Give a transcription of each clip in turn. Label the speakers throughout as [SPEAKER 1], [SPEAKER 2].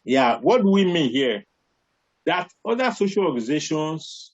[SPEAKER 1] Yeah, what do we mean here? That other social organizations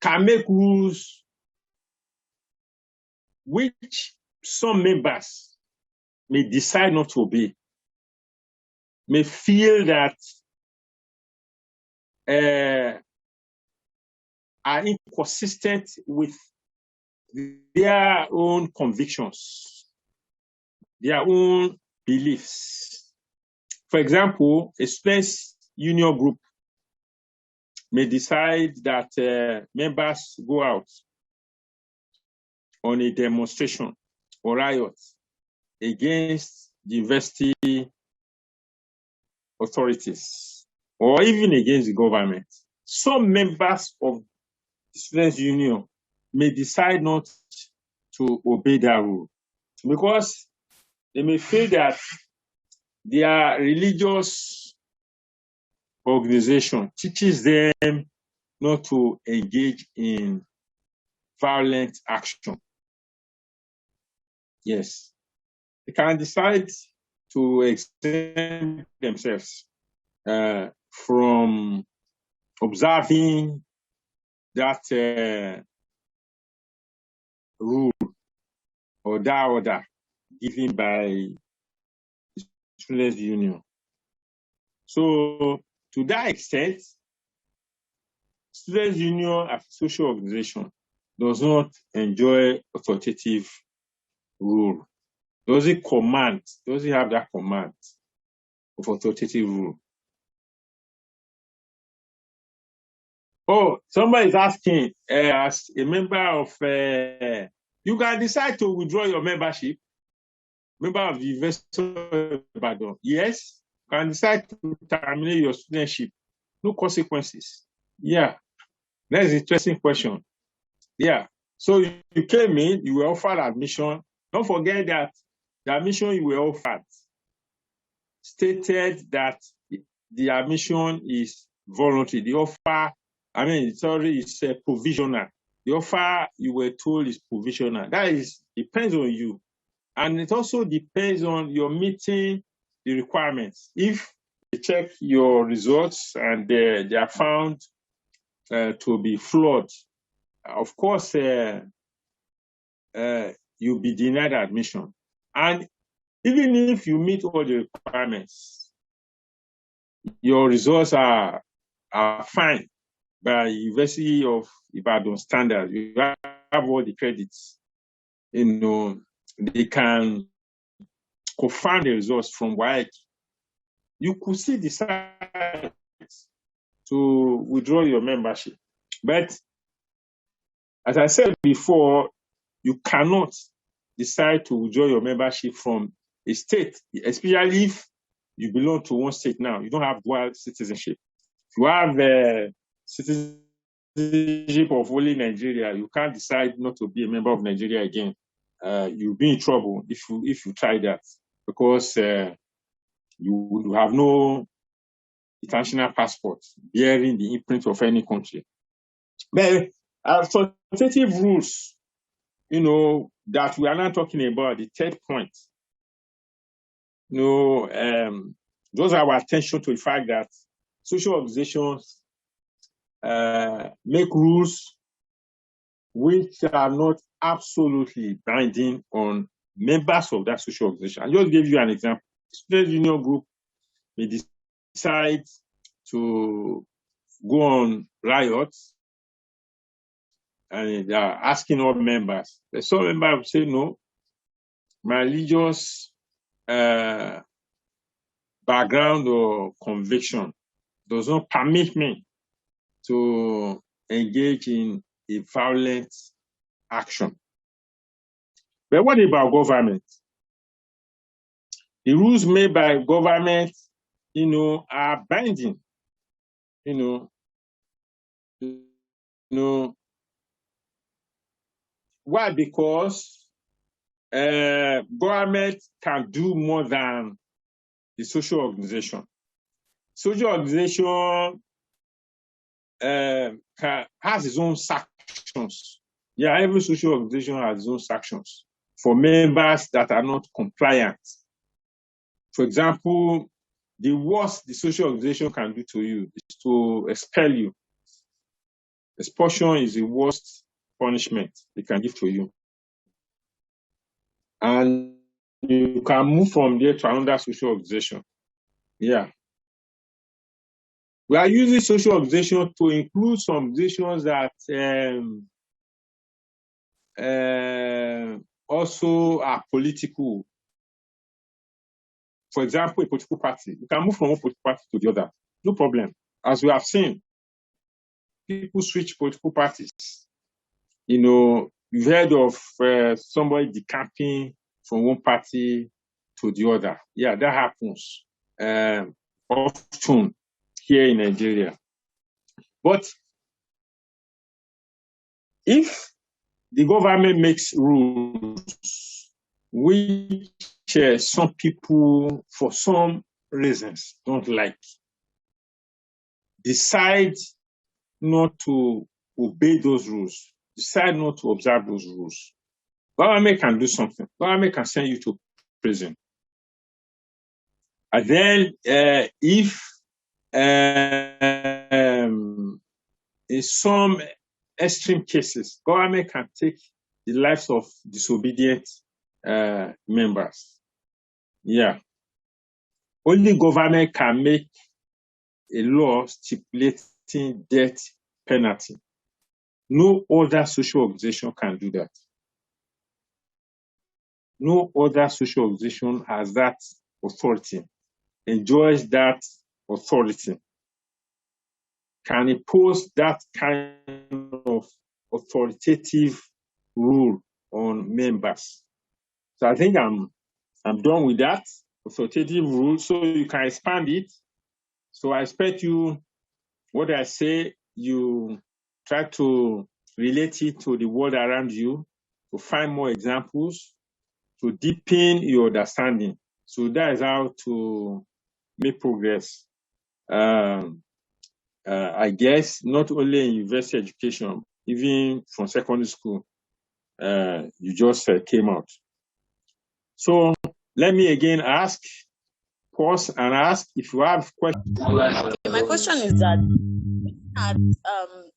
[SPEAKER 1] can make rules which some members may decide not to obey, may feel that are inconsistent with their own convictions, their own beliefs. For example, a students' union group may decide that members go out on a demonstration or riot against the university authorities or even against the government. Some members of the students' union may decide not to obey that rule because they may feel that their religious organization teaches them not to engage in violent action. Yes, they can decide to exempt themselves from observing that rule or that order given by the students' union. So, to that extent, students' union as a social organization does not enjoy authoritative rule. Doesn't have that command of authoritative rule. Oh, somebody is asking, as a member of, you can decide to withdraw your membership, member of the University of Ibadan. Yes, you can decide to terminate your studentship. No consequences. Yeah, that's an interesting question. Yeah, so you came in, you were offered admission. Don't forget that the admission you were offered stated that the admission is voluntary. The offer, it's provisional. The offer you were told is provisional. That depends on you. And it also depends on your meeting the requirements. If they check your results and they are found to be flawed, of course, you'll be denied admission. And even if you meet all the requirements, your results are fine by University of Ibadan standards. You have all the credits. They can confirm the results from WAEC. You could still decide to withdraw your membership. But as I said before, you cannot decide to withdraw your membership from a state, especially if you belong to one state now. You don't have dual citizenship. If you have citizenship of only Nigeria, you can't decide not to be a member of Nigeria again. You'll be in trouble if you try that, because you have no international passport bearing the imprint of any country. But authoritative rules, that we are not talking about, the third point, draws our attention to the fact that social organizations make rules which are not absolutely binding on members of that social organization. I'll just give you an example. Student union group may decide to go on riots and they are asking all members. Some members will say, no, my religious background or conviction does not permit me to engage in a violent action. But what about government? The rules made by government, are binding. Why? Because government can do more than the social organization. Social organization has its own sanctions. Yeah, every social organization has its own sanctions for members that are not compliant. For example, the worst the social organization can do to you is to expel you. Expulsion is the worst punishment they can give to you. And you can move from there to another social organization. Yeah. We are using social organization to include some organizations that also are political. For example, a political party. You can move from one political party to the other. No problem. As we have seen, people switch political parties. You know, you've heard of somebody decamping from one party to the other. Yeah, that happens often here in Nigeria. But if the government makes rules which some people, for some reasons, don't like, decide not to obey those rules, decide not to observe those rules, government can do something. Government can send you to prison. And then if in some extreme cases, government can take the lives of disobedient members. Yeah. Only government can make a law stipulating death penalty. No other social organization can do that. No other social organization has that authority, enjoys that authority, can impose that kind of authoritative rule on members. So I think I'm done with that authoritative rule, so you can expand it. So I expect you, what I say, you try to relate it to the world around you, to find more examples, to deepen your understanding. So that is how to make progress. I guess not only in university education, even from secondary school, you just came out. So let me again pause and ask if you have questions.
[SPEAKER 2] Okay, my question is that at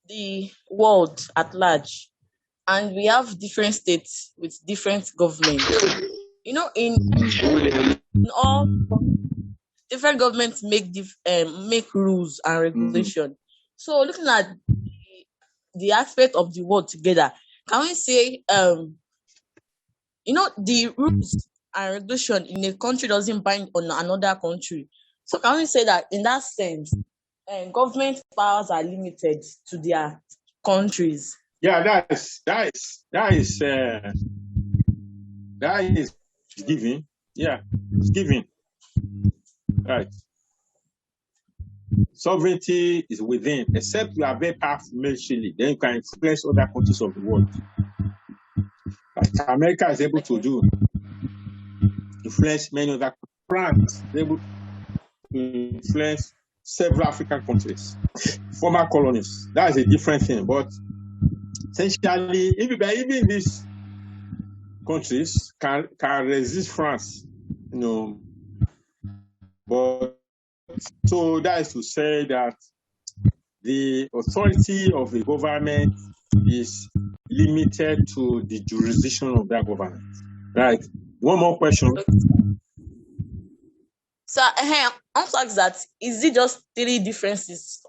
[SPEAKER 2] the world at large, and we have different states with different governments. You know, in all different governments make rules and regulation. So looking at the aspect of the world together, can we say you know, the rules and regulation in a country doesn't bind on another country? So can we say that in that sense, government powers are limited to their countries?
[SPEAKER 1] Yeah, that is given. Yeah, it's given. Right. Sovereignty is within, except you are very powerful militarily, then you can influence other countries of the world. Like America is able to do, influence many other countries. France is able to influence several African countries, former colonies. That is a different thing. But essentially, even these countries can resist France, you know. But so that is to say that the authority of the government is limited to the jurisdiction of that government. Right. One more question.
[SPEAKER 2] So I want to ask that, is it just 3 differences?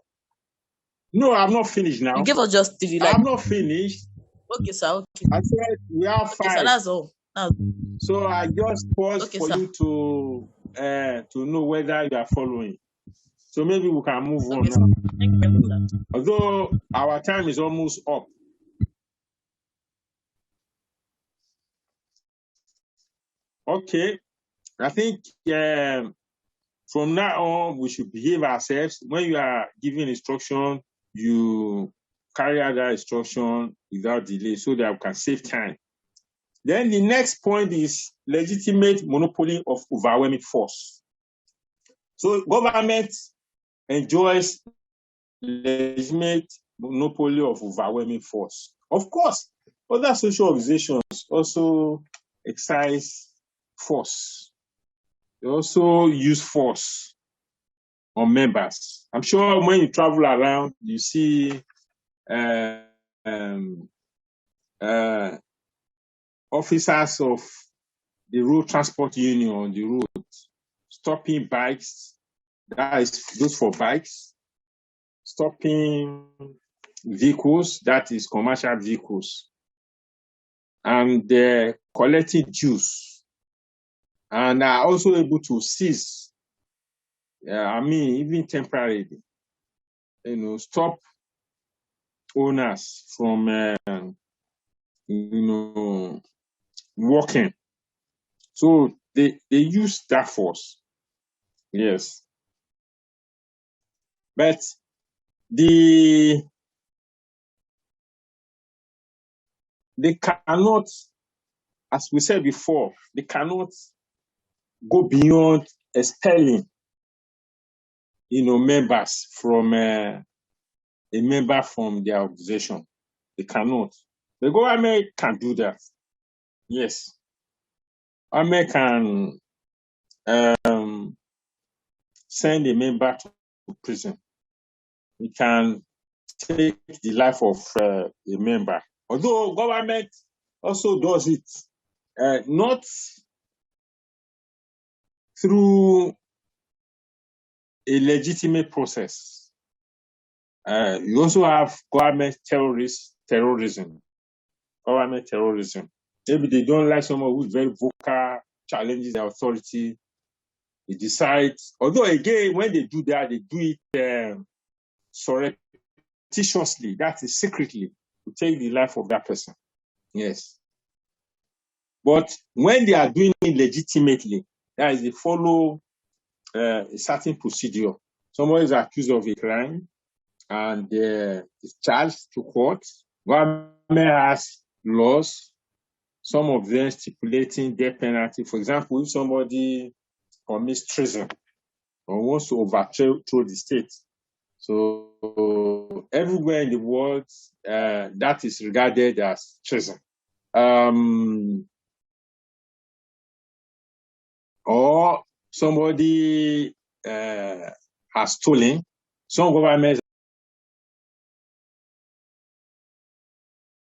[SPEAKER 1] No, I'm not finished now.
[SPEAKER 2] You gave us just 3.
[SPEAKER 1] I'm not finished.
[SPEAKER 2] Okay, sir. Okay.
[SPEAKER 1] I said we have 5.
[SPEAKER 2] Okay, so that's all.
[SPEAKER 1] So I just paused for
[SPEAKER 2] sir.
[SPEAKER 1] you to know whether you are following. So maybe we can move on now.
[SPEAKER 2] Thank you very much, sir.
[SPEAKER 1] Although our time is almost up. Okay. I think from now on, we should behave ourselves. When you are giving instruction, you carry out that instruction without delay so that we can save time. Then the next point is legitimate monopoly of overwhelming force. So government enjoys legitimate monopoly of overwhelming force. Of course, other social organizations also exercise force. They also use force on members. I'm sure when you travel around, you see uh, um, uh, officers of the road transport union on the road stopping bikes. That is those for bikes. Stopping vehicles, that is commercial vehicles, and collecting dues, and are also able to seize, even temporarily, stop owners from, working. So they use that force, yes. But they cannot, as we said before, they cannot go beyond expelling, members from a member from their organization. They cannot. The government can do that. Yes, government can send a member to prison. It can take the life of a member. Although government also does it, not through a legitimate process. You also have government terrorism. Government terrorism. Maybe they don't like someone who's very vocal, challenges the authority. They decide, although again, when they do that, they do it surreptitiously, that is secretly, to take the life of that person. Yes. But when they are doing it legitimately, that is, they follow a certain procedure. Someone is accused of a crime and is charged to court. Government has laws, some of them stipulating death penalty. For example, if somebody commits treason or wants to overthrow the state, so everywhere in the world, that is regarded as treason. Or somebody has stolen. Some governments